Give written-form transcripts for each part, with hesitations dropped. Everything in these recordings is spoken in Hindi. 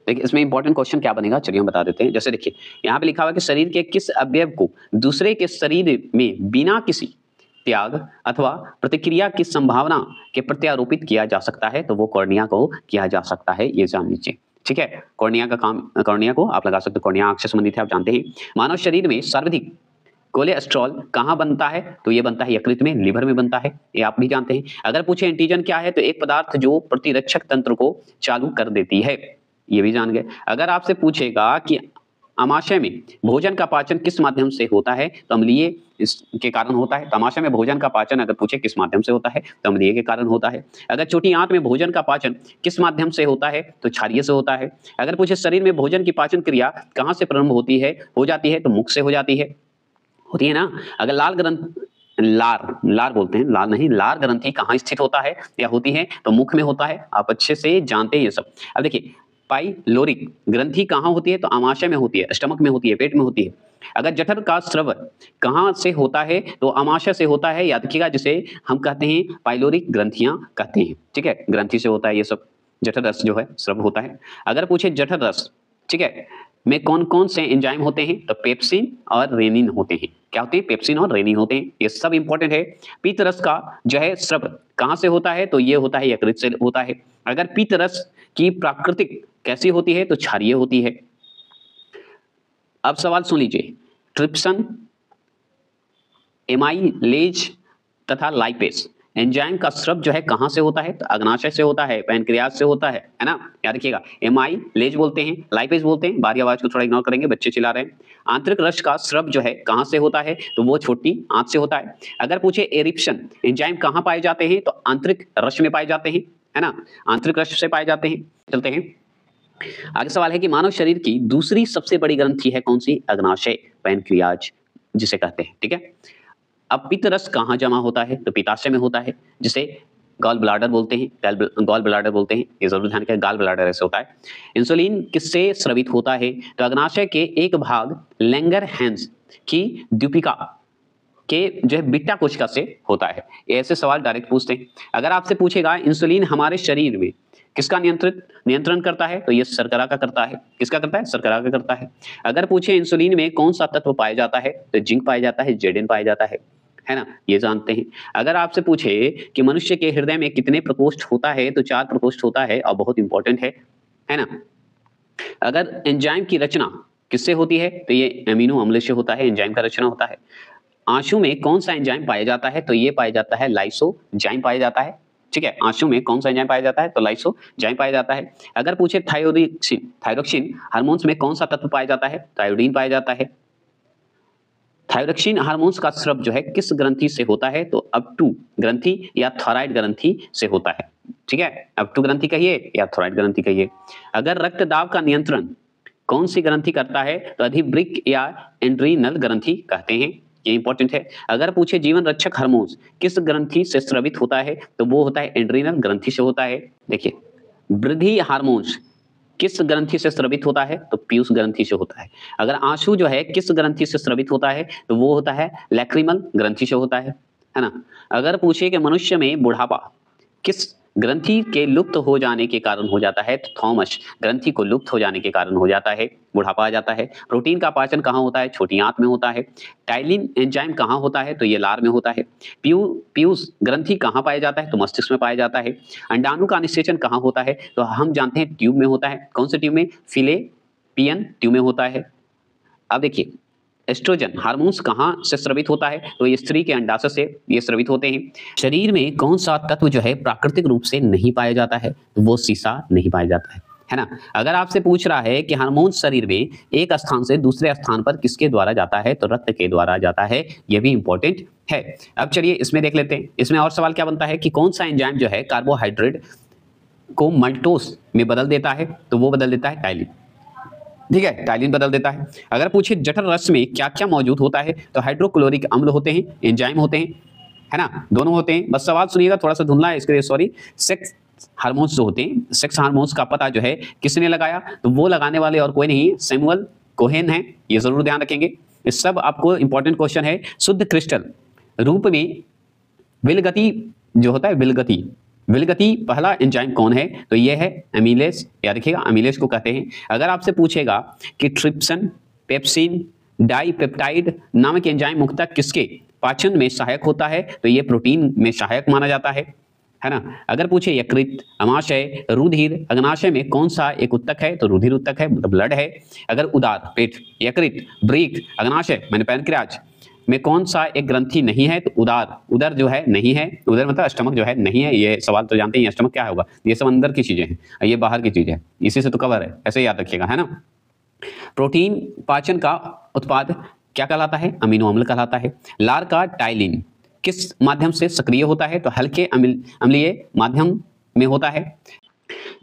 देखिए इसमें इंपॉर्टेंट क्वेश्चन क्या बनेगा, चलिए हम बता देते हैं। जैसे देखिए यहाँ पे लिखा हुआ है कि शरीर के किस अवयव को दूसरे के शरीर में बिना किसी त्याग अथवा प्रतिक्रिया की संभावना के प्रत्यारोपित किया जा सकता है, तो वो कॉर्निया को किया जा सकता है, ये जान लीजिए। ठीक है, कॉर्निया का काम, कॉर्निया को आप लगा सकते हो, कॉर्निया आंख से संबंधित है, आप जानते हैं। मानव शरीर में सर्वाधिक कोलेस्ट्रॉल कहाँ बनता है, तो ये बनता है यकृत में, लिवर में बनता है, ये आप भी जानते हैं। अगर पूछे एंटीजन क्या है, तो एक पदार्थ जो प्रतिरक्षक तंत्र को चालू कर देती है, ये भी जान गए। अगर आपसे पूछेगा कि आमाशय में भोजन का पाचन किस माध्यम से होता है, तो अम्लीय के कारण होता है। तो आमाशय में भोजन का पाचन अगर पूछे किस माध्यम से होता है, तो अम्लीय के कारण होता है। अगर छोटी आंत में भोजन का पाचन किस माध्यम से होता है, तो क्षारीय से होता है। अगर पूछे शरीर में भोजन की पाचन क्रिया कहाँ से प्रारंभ होती है, हो जाती है, तो मुख से हो जाती है, होती है ना। अगर लार बोलते हैं, लार नहीं, लार ग्रंथि कहाँ स्थित होता है या होती है, तो मुख में होता है, आप अच्छे से जानते हैं ये सब। अब देखिए पाइलोरिक ग्रंथि कहाँ होती है, तो आमाशय में होती है, स्टमक में होती है, पेट में होती है। अगर जठर का स्राव कहाँ से होता है, तो आमाशय से होता है, याद रखिएगा, जिसे हम कहते हैं पाइलोरिक ग्रंथियां कहते हैं। ठीक है, ग्रंथि से होता है ये सब, जठर रस जो है स्राव होता है। अगर पूछे जठर रस, ठीक है, में कौन कौन से एंजाइम होते हैं, तो पेप्सिन और रेनिन होते हैं। क्या होते हैं, पेप्सिन और रेनिन होते हैं, ये सब इंपॉर्टेंट है। पीत रस का जो है स्राव कहाँ से होता है, तो ये होता है यकृत से होता है। अगर पीत रस की प्राकृतिक कैसी होती है, तो क्षारीय होती है। अब सवाल सुन लीजिए, ट्रिप्सन, एमाइलेज तथा लाइपेज एंजाइम का स्राव जो है कहां से होता है, तो अग्नाशय से होता है, पैनक्रियाज से होता है ना, याद रखिएगा। एमाइलेज बोलते हैं, लाइपेज बोलते हैं, बाहरी आवाज को थोड़ा इग्नोर करेंगे, बच्चे चिल्ला रहे हैं। आंतरिक रस का स्राव जो है कहां से होता है, तो वो छोटी आंत से होता है। अगर पूछे एरिप्शन एंजाइम कहां पाए जाते हैं, तो आंतरिक रस में पाए जाते हैं, है ना, आंतरिक रस से पाए जाते हैं। चलते हैं आगे। सवाल है कि मानव शरीर की दूसरी सबसे बड़ी ग्रंथि है कौन सी, अग्नाशय, पैनक्रियाज जिसे कहते हैं। ठीक है, अब पित्त रस कहाँ जमा होता है, तो पित्ताशय में होता है, जिसे गॉल ब्लाडर बोलते हैं, गॉल ब्लाडर बोलते हैं, ये जरूर ध्यान रखें, गॉल ब्लाडर ऐसे होता है। इंसुलिन किससे स्रावित होता है, तो अग्नाशय के एक भाग लैंगरहैंस की द्वीपिका के जो है बीटा कोशिका से होता है। ऐसे सवाल डायरेक्ट पूछते हैं। अगर आपसे पूछेगा इंसुलिन हमारे शरीर में किसका नियंत्रण करता है, तो ये शर्करा का करता है। किसका करता है, शर्करा का करता है। अगर पूछे इंसुलिन में कौन सा तत्व पाया जाता है, तो जिंक पाया जाता है, जेडिन पाया जाता है ना, ये जानते हैं। अगर आपसे पूछे कि मनुष्य के हृदय में कितने प्रकोष्ठ होता है, तो 4 प्रकोष्ठ होता है, और बहुत इंपॉर्टेंट है ना। अगर एंजाइम की रचना किससे होती है, तो ये एमिनो अम्ल से होता है, एंजाइम का रचना होता है। आंसू में कौन सा एंजाइम पाया जाता है, तो ये पाया जाता है लाइसोजाइम पाया जाता है। ठीक है, आंसू में कौन सा एंजाइम पाया जाता है, तो लाइसोजाइम पाया जाता है। अगर पूछे थायरोक्सिन हार्मोन्स में कौन सा तत्व पाया जाता है, तो आयोडीन पाया जाता है। थायरोक्सिन हार्मोन्स का स्राव जो है किस ग्रंथि से होता है, तो अपटू ग्रंथि या थायराइड ग्रंथि से होता है। ठीक है, अपटू ग्रंथि कहिए या थायराइड ग्रंथि कहिए। अगर रक्त दाब का नियंत्रण कौन सी ग्रंथि करता है, तो अधिवृक्क या एड्रीनल ग्रंथि कहते हैं, ये इंपॉर्टेंट है। अगर पूछे जीवन रक्षक हार्मोन्स किस ग्रंथि से स्रावित होता है, तो वो होता है एड्रीनल ग्रंथि से होता है। देखिए वृद्धि हार्मोन्स किस ग्रंथि से स्रावित होता है, तो पीयूष ग्रंथि से होता है। अगर आंसू जो है किस ग्रंथि से स्रावित होता है, तो वो होता है लैक्रिमल ग्रंथि से होता है ना। अगर पूछे कि मनुष्य में बुढ़ापा किस ग्रंथि के लुप्त हो जाने के कारण हो जाता है, तो थॉमस ग्रंथि को लुप्त हो जाने के कारण हो जाता है, बुढ़ापा आ जाता है। प्रोटीन का पाचन कहाँ होता है, छोटी आंत में होता है। टाइलिन एंजाइम कहाँ होता है, तो ये लार में होता है। पीयूष ग्रंथि कहाँ पाया जाता है, तो मस्तिष्क में पाया जाता है। अंडाणु का निषेचन कहाँ होता है, तो हम जानते हैं ट्यूब में होता है। कौन से ट्यूब में, फिलेपियन ट्यूब में होता है। अब देखिए एस्ट्रोजन हार्मोन्स कहाँ से स्रावित होता है, तो ये स्त्री के अंडाशय से ये स्रावित होते हैं। शरीर में कौन सा तत्व जो है प्राकृतिक रूप से नहीं पाया जाता है, तो वो सीसा नहीं पाया जाता है ना। अगर आपसे पूछ रहा है कि हार्मोन शरीर में एक स्थान से दूसरे स्थान पर किसके द्वारा जाता है, तो रक्त के द्वारा जाता है, यह भी इंपॉर्टेंट है। अब चलिए इसमें देख लेते हैं। इसमें और सवाल क्या बनता है कि कौन सा एंजाइम जो है कार्बोहाइड्रेट को मल्टोस में बदल देता है, तो वो बदल देता है टाइलिन। ठीक है, टाइलिन बदल देता है। अगर पूछे जठर रस में क्या क्या मौजूद होता है, तो हाइड्रोक्लोरिक अम्ल होते हैं, एंजाइम होते हैं, है ना, दोनों होते हैं। बस सवाल सुनिएगा, थोड़ा सा धुंधला है इसके लिए सॉरी। सेक्स हार्मोन्स जो होते हैं, सेक्स हार्मोन्स का पता जो है किसने लगाया, तो वो लगाने वाले और कोई नहीं, सैमुअल कोहेन है, ये जरूर ध्यान रखेंगे। इस सब आपको इंपॉर्टेंट क्वेश्चन है। शुद्ध क्रिस्टल रूप में विलगति जो होता है, विलगति विलगति पहला एंजाइम कौन है? तो ये है एमिलेज, याद रखिएगा एमिलेज को कहते हैं। अगर आपसे पूछेगा कि ट्रिप्सिन, पेप्सिन, डाइपेप्टाइड नामक एंजाइम मुख्यतः किसके पाचन में सहायक होता है? तो ये प्रोटीन में सहायक माना जाता है ना। अगर पूछे यकृत, अमाशय, रुधिर, अग्नाशय में कौन सा एक उत्तक है? तो रुधिर उत्तक है, मतलब ब्लड है। अगर उदार, पेट, यकृत, ब्रीक, अग्नाशय मैंने पैनक्रियाज में कौन सा एक ग्रंथि नहीं है? तो उदार, उदर जो है नहीं है, उदर मतलब स्टमक जो है नहीं है। ये सवाल तो जानते हैं स्टमक क्या होगा, ये सब अंदर की चीजें हैं, ये बाहर की चीजें हैं, इसी से तो कवर है, ऐसे याद रखिएगा, है ना। प्रोटीन पाचन का उत्पाद क्या कहलाता है? अमीनो अम्ल कहलाता है। लार का टाइलिन किस माध्यम से सक्रिय होता है? तो हल्के अम्लीय माध्यम में होता है।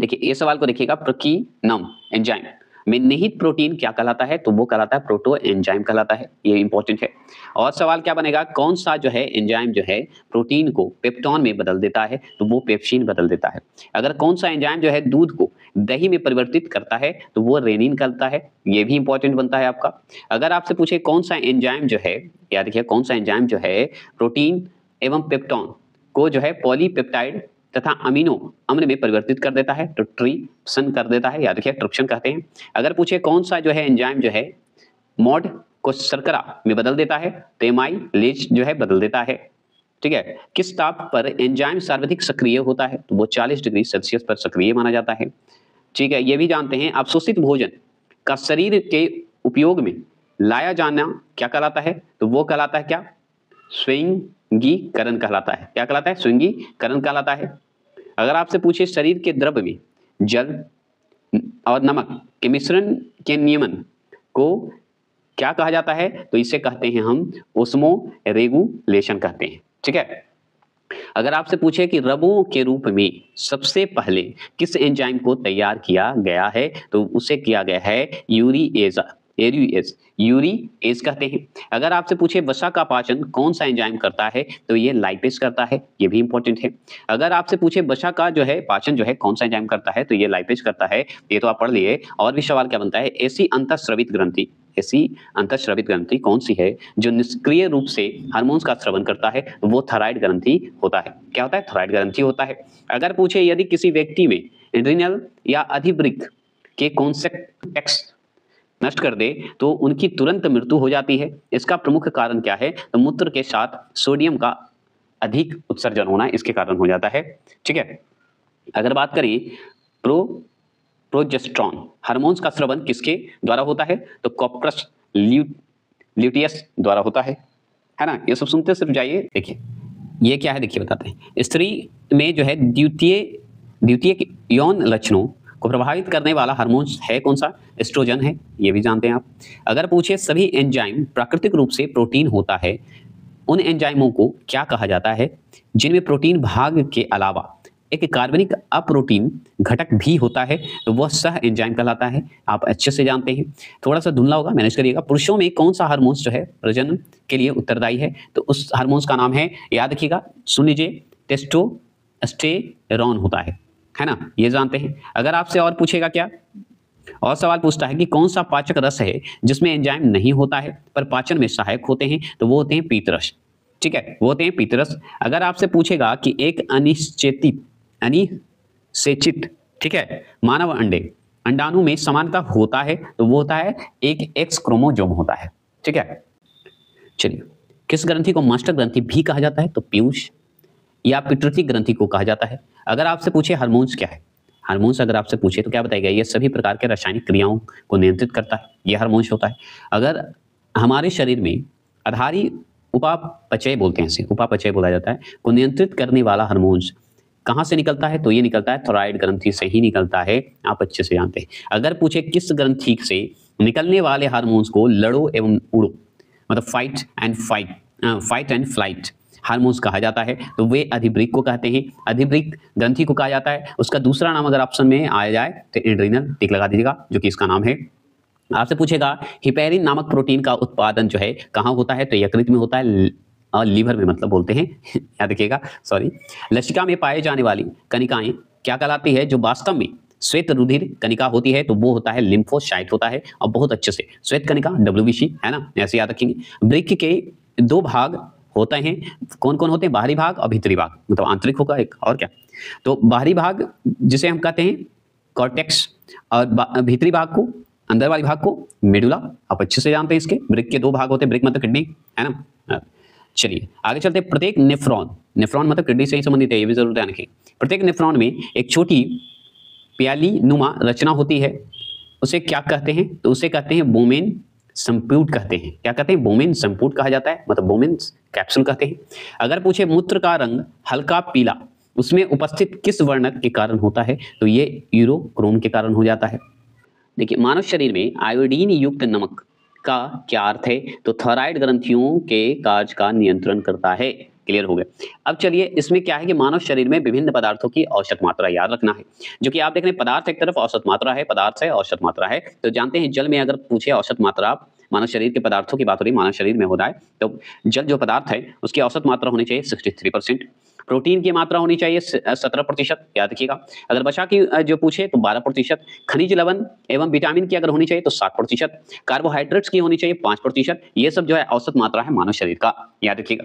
देखिए ये सवाल को देखिएगा, प्रकीनम एंजाइम में निहित प्रोटीन क्या कहलाता है? तो वो कहलाता है प्रोटो एंजाइम कहलाता है, ये इंपॉर्टेंट है। और सवाल क्या बनेगा, कौन सा जो है एंजाइम जो है प्रोटीन को पेप्टोन में बदल देता है? तो वो पेप्सिन बदल देता है। अगर कौन सा एंजाइम जो है दूध को दही में परिवर्तित करता है? तो वो रेनिन करता है, ये भी इंपॉर्टेंट बनता है आपका। अगर आपसे पूछे कौन सा एंजाइम जो है, याद रखिए कौन सा एंजाइम जो है प्रोटीन एवं पेप्टोन को जो है पॉलीपेप्टाइड तथा अमीनो अम्ल में परिवर्तित कर देता है? तो ट्रिप्सन कर देता है, याद रखिए ट्रिप्सन कहते हैं। अगर पूछे कौन सा जो है एंजाइम जो है मॉड को शर्करा में बदल देता है? तो एमाइलेज जो है बदल देता है, ठीक है। किस ताप पर एंजाइम सर्वाधिक सक्रिय होता है? तो वो 40 डिग्री सेल्सियस पर सक्रिय माना जाता है, ठीक है। ये भी जानते हैं, अवशोषित भोजन का शरीर के उपयोग में लाया जाना क्या कहलाता है? तो वो कहलाता है क्या? स्विंगीकरण कहलाता है। क्या कहलाता है? स्विंगीकरण कहलाता है। अगर आपसे पूछे शरीर के द्रव में जल और नमक के मिश्रण के नियमन को क्या कहा जाता है? तो इसे कहते हैं हम ओस्मोरेगुलेशन कहते हैं, ठीक है। अगर आपसे पूछे कि रबों के रूप में सबसे पहले किस एंजाइम को तैयार किया गया है? तो उसे किया गया है यूरिएज कहते हैं। अगर आपसे पूछे वसा का पाचन कौन सा एंजाइम करता है? तो ये लाइपेज करता है, ये भी इंपॉर्टेंट है। अगर आपसे पूछे वसा का जो है पाचन जो है कौन सा एंजाइम करता है? तो ये लाइपेज करता है, ये तो आप पढ़ लिए। और भी सवाल क्या बनता है, ऐसी अंतःस्रावित ग्रंथि कौन सी है जो निष्क्रिय रूप से हार्मोन्स का स्रावन करता है? तो वो थायराइड ग्रंथि होता है। क्या होता है? थायराइड ग्रंथि होता है। अगर पूछे यदि किसी व्यक्ति में एड्रिनल या अधिवृक्क के कॉन्सेक्ट्स नष्ट कर दे तो उनकी तुरंत मृत्यु हो जाती है। इसका प्रमुख कारण क्या है? तो मूत्र के साथ सोडियम का अधिक उत्सर्जन होना इसके कारण हो जाता है, ठीक है। अगर बात करें प्रोजेस्टेरॉन हार्मोन्स का स्रावन किसके द्वारा होता है? तो कॉर्पस ल्यूटियस द्वारा होता है ना। ये सब सुनते सिर्फ जाइए। देखिए ये क्या है, देखिए बताते हैं। स्त्री में जो है द्वितीय यौन लक्षणों को प्रभावित करने वाला हार्मोन है कौन सा? एस्ट्रोजन है, ये भी जानते हैं आप। अगर पूछे सभी एंजाइम प्राकृतिक रूप से प्रोटीन होता है, उन एंजाइमों को क्या कहा जाता है जिनमें प्रोटीन भाग के अलावा एक कार्बनिक अप्रोटीन घटक भी होता है? तो वह सह एंजाइम कहलाता है, आप अच्छे से जानते हैं। थोड़ा सा धुंधला होगा, मैनेज करिएगा। पुरुषों में कौन सा हार्मोन्स जो है प्रजनन के लिए उत्तरदायी है? तो उस हार्मोन्स का नाम है, याद रखिएगा, सुन लीजिए, टेस्टोस्टेरोन होता है ना, ये जानते हैं। अगर आपसे और पूछेगा क्या, और सवाल पूछता है कि कौन सा पाचक रस है जिसमें एंजाइम नहीं होता है पर पाचन में सहायक होते हैं? तो वो होते हैं पीतरस, ठीक है, वो होते हैं पीतरस। अगर आपसे पूछेगा कि एक अनिषेचित, ठीक है, मानव अंडाणु में समानता होता है, तो वो होता है एक एक्स क्रोमोसोम होता है, ठीक है। चलिए, किस ग्रंथि को मास्टर ग्रंथि भी कहा जाता है? तो पीयूष या पिट्यूटरी ग्रंथि को कहा जाता है। अगर आपसे पूछे हार्मोन्स क्या है, हार्मोन्स अगर आपसे पूछे तो क्या बताएगा? ये सभी प्रकार के रासायनिक क्रियाओं को नियंत्रित करता है, ये हार्मोन्स होता है। अगर हमारे शरीर में आधारी उपापचय बोलते हैं, इसे उपापचय बोला जाता है, को नियंत्रित करने वाला हार्मोन्स कहाँ से निकलता है? तो ये निकलता है थायराइड ग्रंथि से ही निकलता है, आप अच्छे से जानते हैं। अगर पूछे किस ग्रंथि से निकलने वाले हार्मोन्स को लड़ो एवं उड़ो, मतलब फाइट एंड फ्लाइट हार्मोन्स कहा जाता है, तो वे अधिवृक्क को कहते हैं, अधिवृक्क ग्रंथि को कहा जाता है। उसका दूसरा नाम अगर ऑप्शन में आया जाए तो एड्रिनल, टिक लगा दीजिएगा, जो कि इसका नाम है। आपसे पूछेगा हिपैरिन नामक प्रोटीन का उत्पादन जो है कहाँ होता है? तो यकृत में होता है, और लीवर में मतलब बोलते हैं याद रखिएगा, सॉरी। लसिका में पाए जाने वाली कणिकाएं क्या कहलाती है? जो वास्तव में श्वेत रुधिर कणिका होती है तो वो होता है लिम्फोसाइट होता है, और बहुत अच्छे से श्वेत कणिका WBC है ना, ऐसे याद रखेंगे। वृक्क के 2 भाग होते हैं। कौन कौन होते हैं? बाहरी भाग और भीतरी भाग, मतलब आंतरिक होगा एक, और क्या। तो बाहरी भाग जिसे हम कहते हैं कॉर्टेक्स, और भीतरी भाग को, अंदर वाले भाग को मेडुला। आप अच्छे से जानते हैं इसके, ब्रेक के 2 भाग होते हैं, ब्रेक मतलब किडनी, है ना। चलिए आगे चलते हैं। प्रत्येक नेफ्रॉन, नेफ्रॉन मतलब किडनी से ही संबंधित है, ये भी जरूर ध्यान रखें। प्रत्येक नेफ्रॉन में एक छोटी प्याली नुमा रचना होती है, उसे क्या कहते हैं? तो उसे कहते हैं बोमेन संपूट कहते हैं। क्या कहते हैं? बोमेन संपूट कहा जाता है, मतलब बोमेन कैप्सूल कहते हैं। अगर पूछे मूत्र का रंग हल्का पीला उसमें उपस्थित किस वर्णक के कारण होता है? तो ये यूरोक्रोम के कारण हो जाता है। देखिए मानव शरीर में आयोडीन युक्त नमक का क्या अर्थ है? तो थायराइड ग्रंथियों के कार्य का नियंत्रण करता है। क्लियर हो गया। अब चलिए इसमें क्या है कि मानव शरीर में विभिन्न पदार्थों की औसत मात्रा याद रखना है, जो कि आप देख रहे हैं पदार्थ एक तरफ औसत मात्रा है, पदार्थ है औसत मात्रा है। तो जानते हैं जल में अगर पूछे औसत मात्रा, मानव शरीर के पदार्थों की बात हो रही है, मानव शरीर में होता है, तो जल जो पदार्थ है उसकी औसत मात्रा होनी चाहिए 63%। प्रोटीन की मात्रा होनी चाहिए 17%, याद रखिएगा। अगर वसा की जो पूछे तो 12%। खनिज लवण एवं विटामिन की अगर होनी चाहिए तो 60%। कार्बोहाइड्रेट्स की होनी चाहिए 5%। ये सब जो है औसत मात्रा है मानव शरीर का, याद रखिएगा।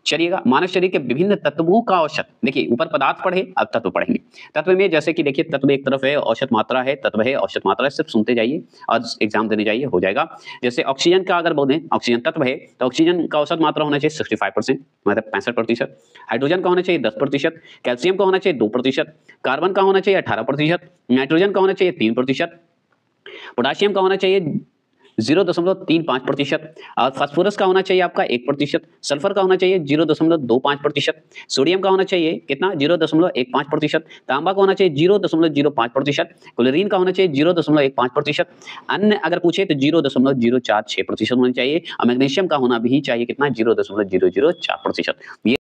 चलिएगा मानव शरीर के विभिन्न तत्वों का औसत, देखिए ऊपर पदार्थ पढ़े, अब तत्व पढ़ेंगे। तत्व में जैसे कि देखिए तत्व एक तरफ है, औसत मात्रा है, तत्व है, औसत मात्रा है, सिर्फ सुनते जाइए और एग्जाम देने जाइए, हो जाएगा। जैसे ऑक्सीजन का अगर बोले, ऑक्सीजन तत्व है तो ऑक्सीजन का औसत मात्रा होना चाहिए 65%, मतलब 65%। हाइड्रोजन का होना चाहिए 10%, कैल्शियम का होना चाहिए 2%, कार्बन का होना चाहिए 18%, नाइट्रोजन का होना चाहिए 3%, पोटाशियम का होना चाहिए 0.35%, और फास्फोरस का होना चाहिए आपका 1%, सल्फर का होना चाहिए 0.25%, सोडियम का होना चाहिए कितना 0.15%, तांबा का होना चाहिए 0.05%, क्लोरीन का होना चाहिए 0.15%, अन्य अगर पूछे तो 0.046% होना चाहिए, और मैग्नीशियम का होना भी चाहिए कितना 0.004%। ये